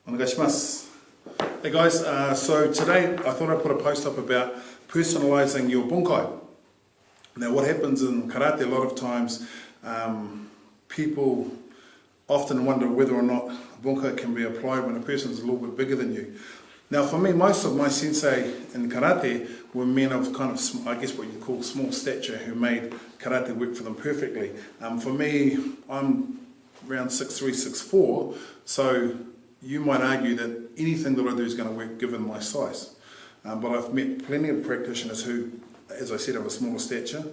Onegaishimasu. Hey guys, so today I thought I'd put a post up about personalising your bunkai. Now what happens in karate a lot of times, people often wonder whether or not bunkai can be applied when a person is a little bit bigger than you. Now for me, most of my sensei in karate were men of kind of, I guess what you call small stature, who made karate work for them perfectly. For me, I'm around 6'3", 6'4", so you might argue that anything that I do is going to work given my size. But I've met plenty of practitioners who, as I said, have a smaller stature,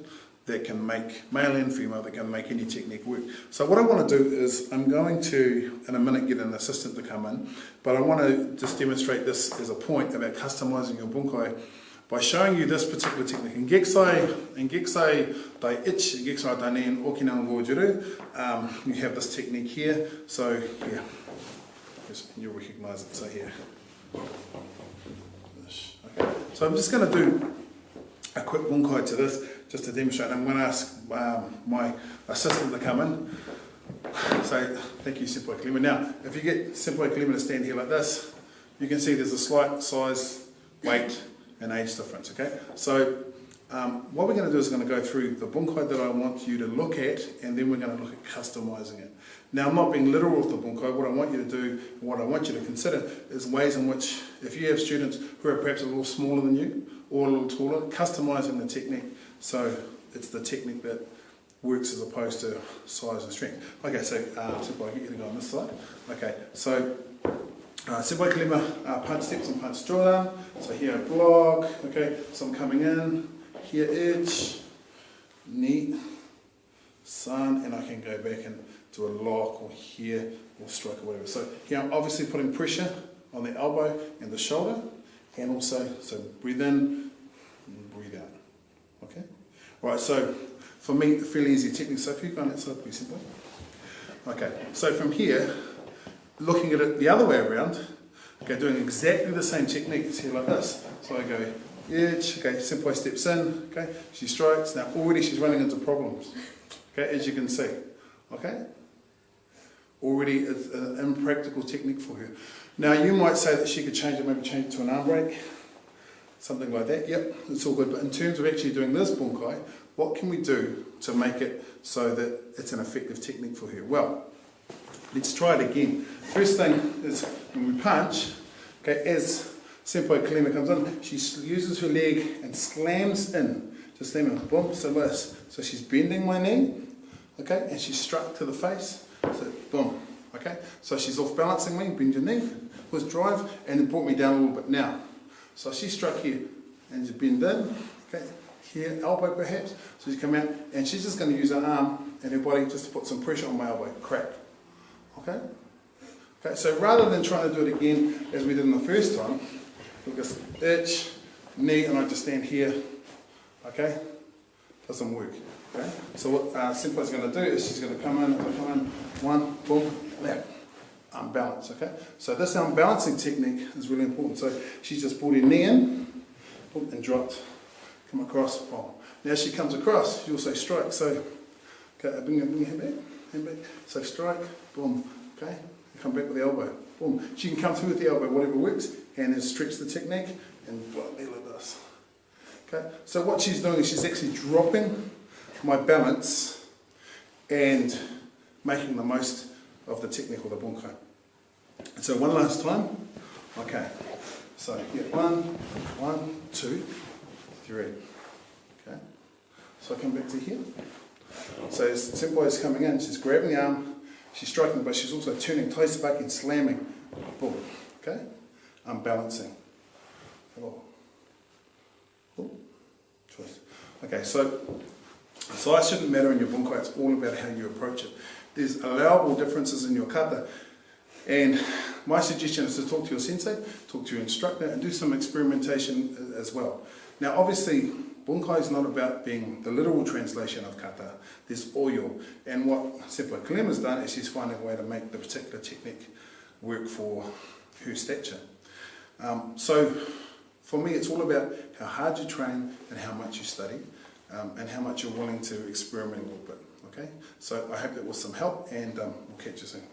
that can make, male and female, that can make any technique work. So what I want to do is, I'm going to, in a minute, get an assistant to come in, but I want to just demonstrate this as a point about customising your bunkai by showing you this particular technique. In Geksai Dai Ich, Geksai Dai Nen, Okinawa Gojiru, you have this technique here. So here, and you'll recognise it. So here. Okay. So I'm just going to do a quick bunkai to this, just to demonstrate. I'm going to ask my assistant to come in. So thank you, Senpai Kalima. Now, if you get Senpai Kalima to stand here like this, you can see there's a slight size, weight, and age difference. Okay. So what we're going to do is we're going to go through the bunkai that I want you to look at, and then we're going to look at customising it. Now, I'm not being literal with the bunkai. What I want you to do, what I want you to consider, is ways in which, if you have students who are perhaps a little smaller than you, or a little taller, customising the technique so it's the technique that works as opposed to size and strength. Okay, so Senpai, get you to go on this side. Okay, so Senpai Kalima, punch steps and punch joran. So here I block, okay, so I'm coming in, here edge, knee, sun, and I can go back and do a lock, or here, or strike, or whatever. So here I'm obviously putting pressure on the elbow and the shoulder, and also, so breathe in and breathe out. Okay? Right, so for me, fairly easy technique. So if you go on that side, pretty simple. Okay, so from here, looking at it the other way around, okay, doing exactly the same technique. It's here like this. So I go edge, okay, Senpai steps in, okay, she strikes. Now already she's running into problems, okay, as you can see, okay? Already it's an impractical technique for her. Now you might say that she could change it, maybe change it to an arm break, something like that. Yep, it's all good. But in terms of actually doing this bunkai, what can we do to make it so that it's an effective technique for her? Well, let's try it again. First thing is when we punch, okay, as Senpai Kalima comes in, she uses her leg and slams in. Just slam in, boom, so this. So she's bending my knee, okay, and she's struck to the face. So boom, okay. So she's off balancing me, bend your knee, was drive, and it brought me down a little bit. Now, so she struck here, and you bend in, okay, here, elbow perhaps. So she come out, and she's just going to use her arm and her body just to put some pressure on my elbow, crack, okay. Okay, so rather than trying to do it again as we did in the first time, we'll just itch, knee, and I just stand here, okay. Doesn't work. Okay? So what Senpai's going to do is she's going to come in, one, boom, lap, unbalance, okay? So this unbalancing technique is really important. So she's just brought her knee in, boom, and dropped, come across, boom. Now she comes across, she also strikes, so, okay, bring your hand back, so strike, boom, okay? Come back with the elbow, boom. She can come through with the elbow, whatever works, and then stretch the technique, and block me like this. Okay? So what she's doing is she's actually dropping my balance and making the most of the technique or the bunkai. So one last time. Okay. So yeah, 1, 2, 3. Okay. So I come back to here. So as Senpai is coming in, she's grabbing the arm, she's striking, but she's also turning closer back and slamming. Boom. Okay. I'm balancing. Oh. Oh. Choice. Okay. So size shouldn't matter in your bunkai, it's all about how you approach it. There's allowable differences in your kata, and my suggestion is to talk to your sensei, talk to your instructor, and do some experimentation as well. Now obviously, bunkai is not about being the literal translation of kata, there's oyo, and what Senpai Kalima has done is she's finding a way to make the particular technique work for her stature. So for me, it's all about how hard you train and how much you study. And how much you're willing to experiment a little bit, okay? So I hope that was some help, and we'll catch you soon.